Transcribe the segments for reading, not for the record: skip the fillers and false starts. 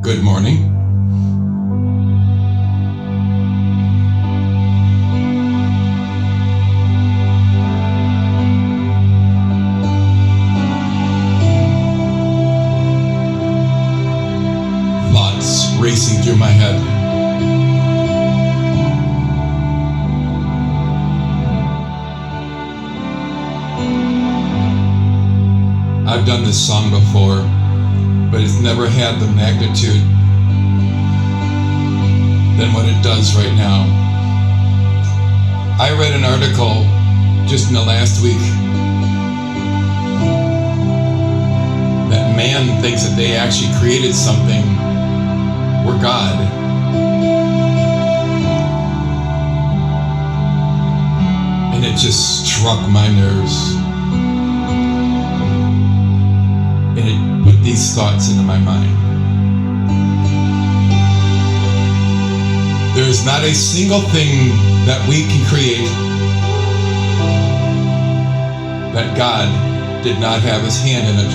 Good morning. Thoughts racing through my head. I've done this song before, but it's never had the magnitude than what it does right now. I read an article just in the last week that man thinks that they actually created something. We're God. And it just struck my nerves. And it put these thoughts into my mind. There is not a single thing that we can create that God did not have his hand in it.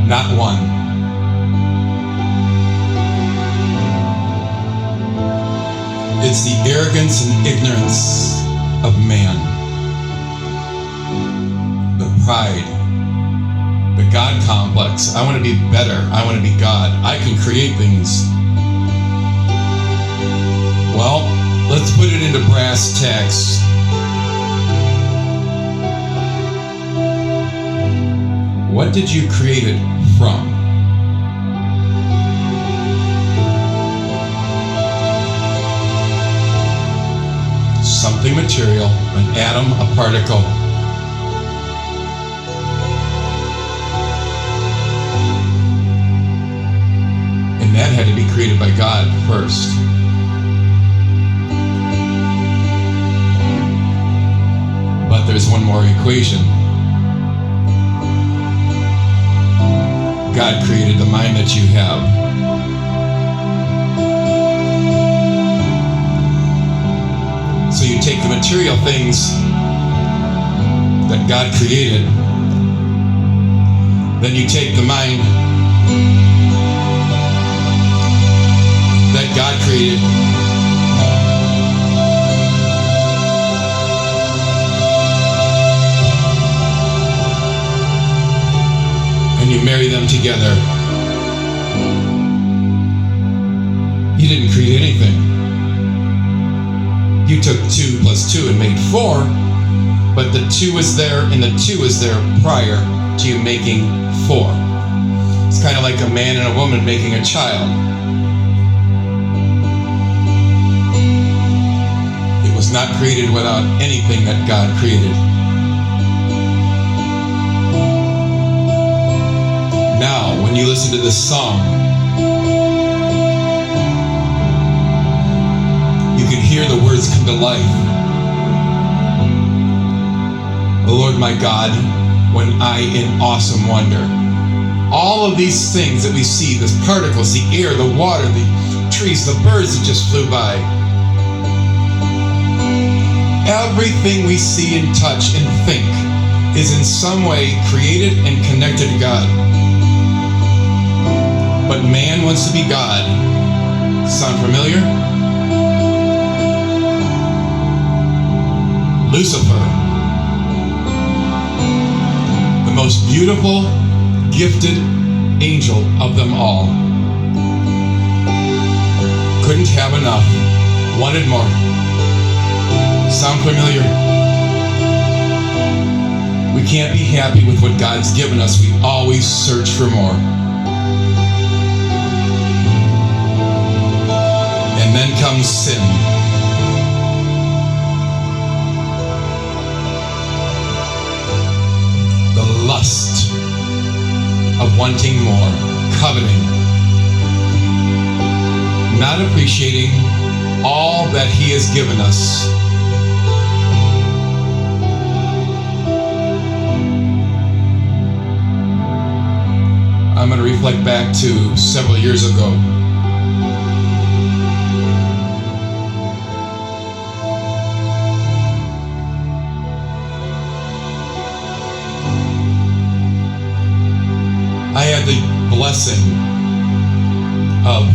Not one. It's the arrogance and ignorance of man. Pride, the God complex. I want to be better. I want to be God. I can create things. Well, let's put it into brass tacks. What did you create it from? Something material, an atom, a particle. That had to be created by God first. But there's one more equation. God created the mind that you have. So you take the material things that God created, then you take the mind that God created, and you marry them together. You didn't create anything. You took 2 plus 2 and made 4, but the 2 is there and the 2 is there prior to you making 4. It's kind of like a man and a woman making a child. Was not created without anything that God created. Now, when you listen to this song, you can hear the words come to life. O Lord my God, when I in awesome wonder. All of these things that we see, the particles, the air, the water, the trees, the birds that just flew by. Everything we see and touch and think is in some way created and connected to God. But man wants to be God. Sound familiar? Lucifer, the most beautiful, gifted angel of them all. Couldn't have enough, wanted more. Sound familiar? We can't be happy with what God's given us. We always search for more. And then comes sin. The lust of wanting more, coveting, not appreciating all that He has given us. I'm going to reflect back to several years ago. I had the blessing of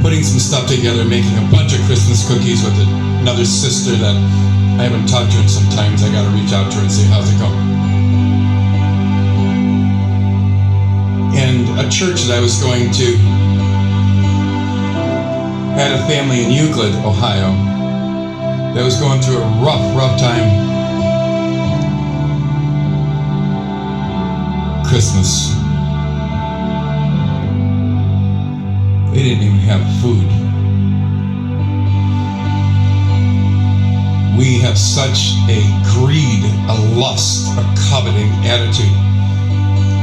putting some stuff together, making a bunch of Christmas cookies with another sister that I haven't talked to in some times. I got to reach out to her and see how's it going. And a church that I was going to had a family in Euclid, Ohio, that was going through a rough time. Christmas. They didn't even have food. We have such a greed, a lust, a coveting attitude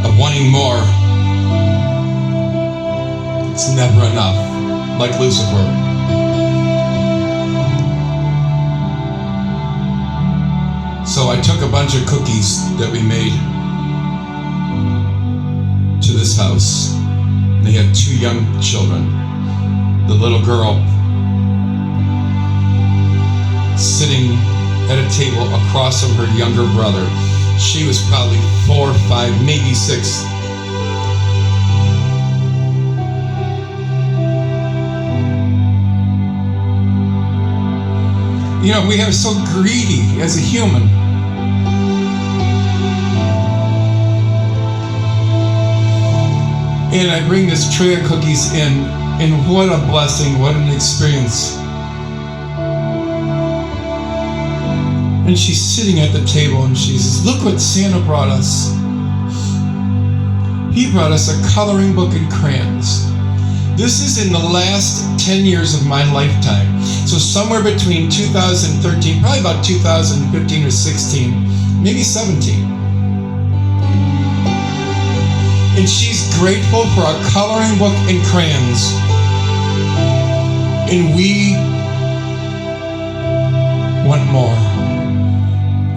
of wanting more. It's never enough, like Lucifer. So I took a bunch of cookies that we made to this house. They had 2 young children. The little girl sitting at a table across from her younger brother. She was probably 4, 5, maybe 6. You know, we are so greedy as a human. And I bring this tray of cookies in, and what a blessing, what an experience. And she's sitting at the table and she says, "Look what Santa brought us. He brought us a coloring book and crayons." This is in the last 10 years of my lifetime. So somewhere between 2013, probably about 2015 or 16, maybe 17. And she's grateful for a coloring book and crayons. And we want more.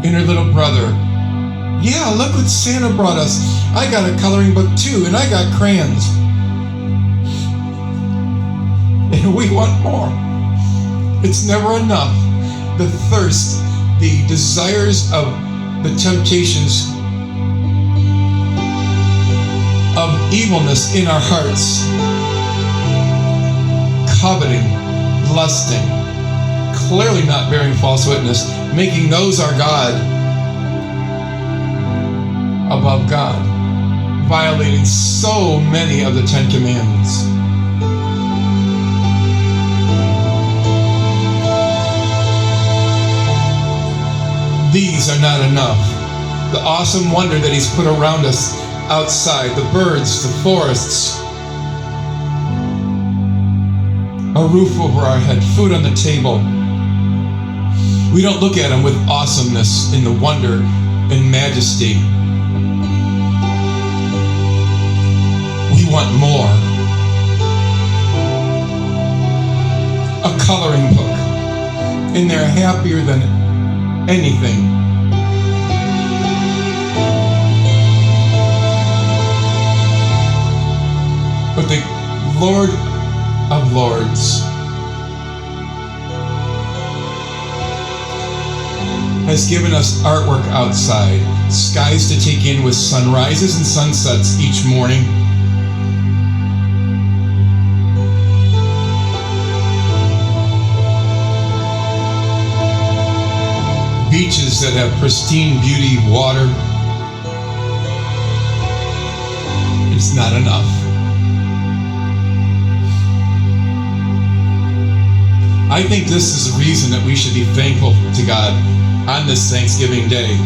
And her little brother, "Yeah, look what Santa brought us. I got a coloring book too, and I got crayons." And we want more. It's never enough. The thirst, the desires of the temptations of evilness in our hearts, coveting, lusting, clearly not bearing false witness, making those our God above God, violating so many of the 10 Commandments. These are not enough. The awesome wonder that He's put around us outside, the birds, the forests, a roof over our head, food on the table. We don't look at Him with awesomeness in the wonder and majesty. We want more. A coloring book. And they're happier than anything. But the Lord of Lords has given us artwork outside, skies to take in with sunrises and sunsets each morning. Beaches that have pristine beauty, water. It's not enough. I think this is a reason that we should be thankful to God on this Thanksgiving Day.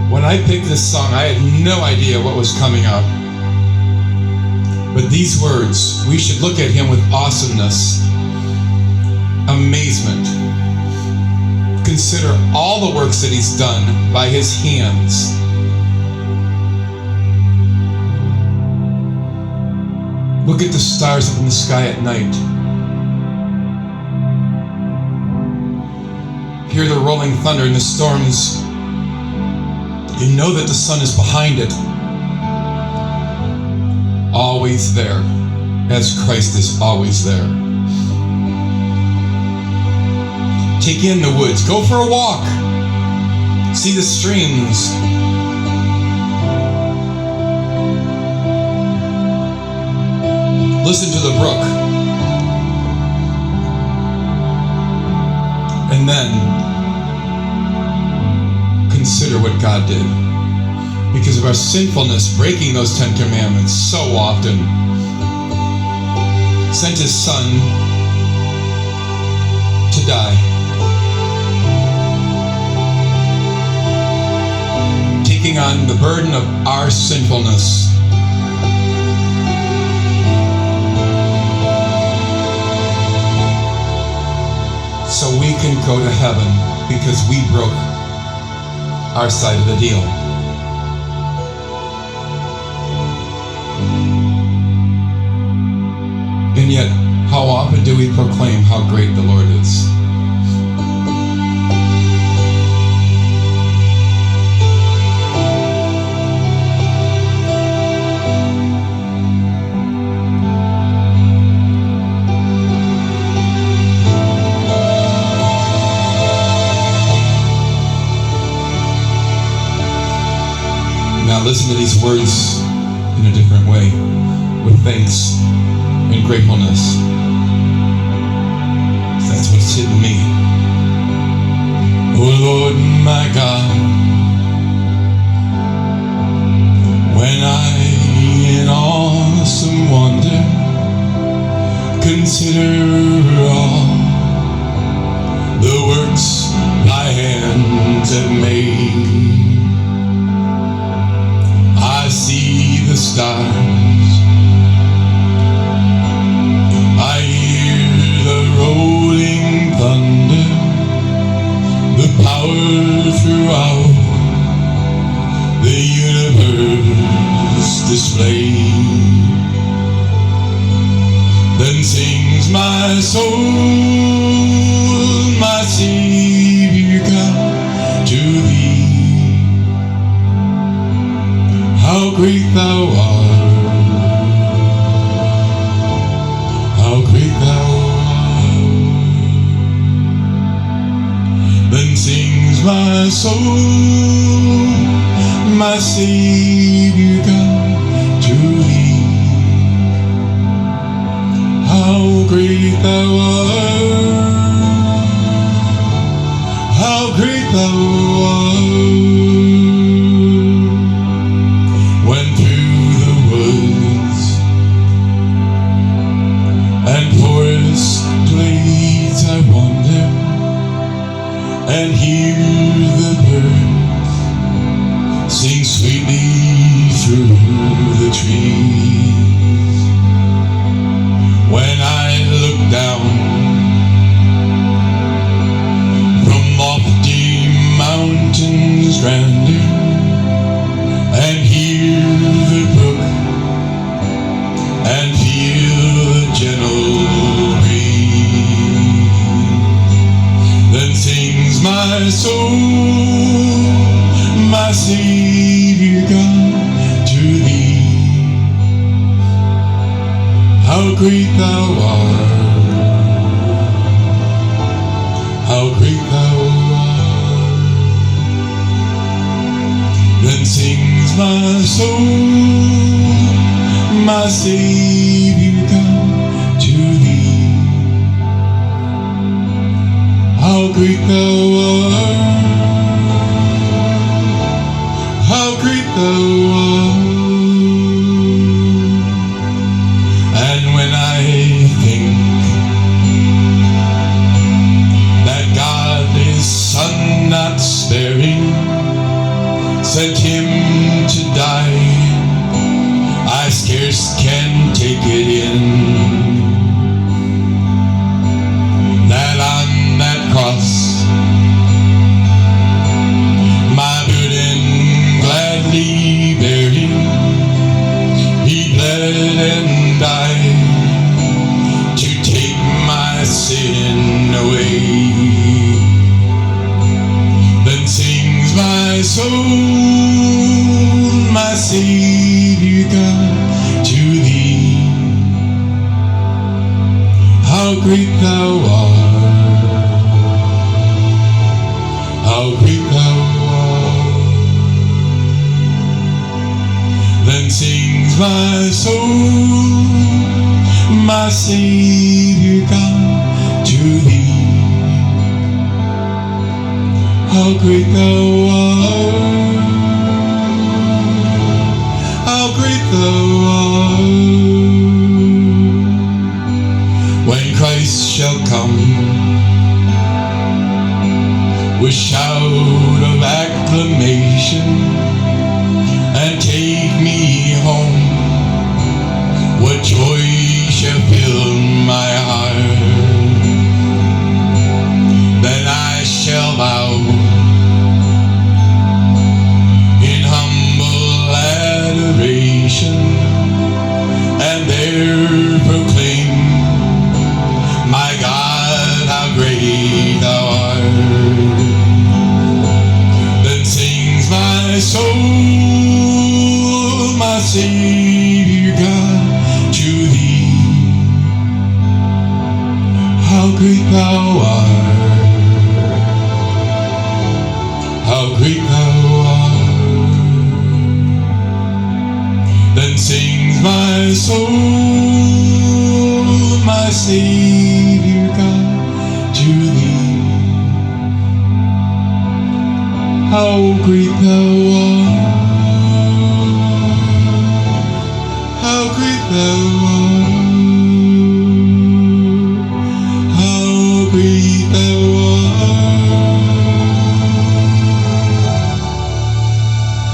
When I picked this song, I had no idea what was coming up. But these words, we should look at Him with awesomeness, amazement. Consider all the works that He's done by His hands. Look at the stars up in the sky at night. Hear the rolling thunder and the storms. You know that the sun is behind it. Always there, as Christ is always there. Take in the woods. Go for a walk. See the streams. Listen to the brook. And then consider what God did. Because of our sinfulness, breaking those 10 commandments so often, sent his son to die. Taking on the burden of our sinfulness. So we can go to heaven because we broke our side of the deal. And yet, how often do we proclaim how great the Lord is? Now listen to these words in a different way, with thanks and gratefulness. That's what's hidden me. Oh Lord my God, when I in awesome wonder consider all the works thy hands have made, I see the stars, I hear the rolling thunder, the power throughout the universe displayed. Then sings my soul, my Savior God, to thee. How great thou art, how great thou art. Then sings my soul, my Savior God, to thee. How great thou art, how great thou art. And hear the birds sing sweetly through the trees. When I look down from lofty mountains grandeur and hear the brook and feel the gentle breeze, then sings my soul, my Savior God, to thee. How great thou art, how great thou art. Then sings my soul, my Savior God, to thee. How great thou art, how great thou art. And when I think that God his Son not sparing sent him to die, I scarce can take it in, that on that cross my burden gladly bearing, he bled and died to take my sin away. Then sings my soul, my Savior God, to thee. How great thou art, how great thou art. Then sings my soul, my Savior God, to thee. How great thou art, how great thou art. When Christ shall come with shout of acclamation and take me home, what joy shall fill my heart. Then I shall bow in humble adoration and there proclaim, my God, how great thou art. Then sings my soul, my Savior God, to thee. How great thou art, how great thou art. Then sings my soul, my Savior God, to thee. How great thou art, how great thou art, how great thou art,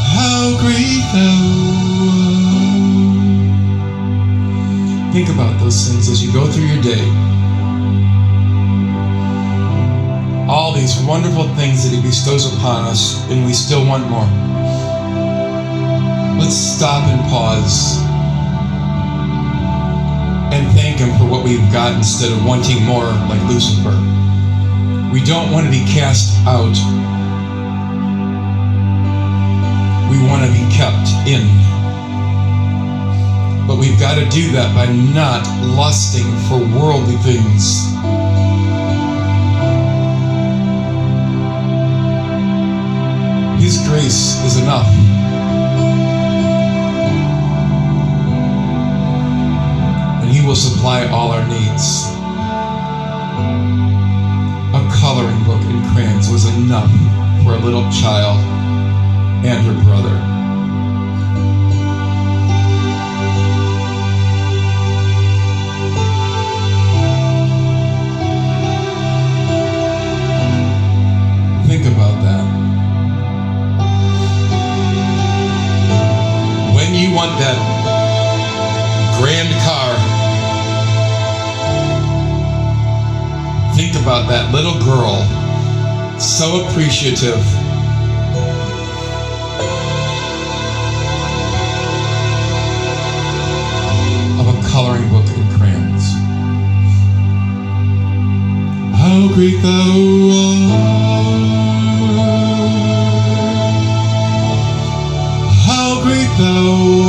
how great thou art. Think about those things as you go through your day. All these wonderful things that He bestows upon us, and we still want more. Let's stop and pause and thank Him for what we've got instead of wanting more like Lucifer. We don't want to be cast out. We want to be kept in. But we've got to do that by not lusting for worldly things. His grace is enough. And He will supply all our needs. A coloring book and crayons was enough for a little child and her brother. Think about that. When you want that grand car, think about that little girl, so appreciative. Of a coloring book and crayons. How great thou art, how great thou art.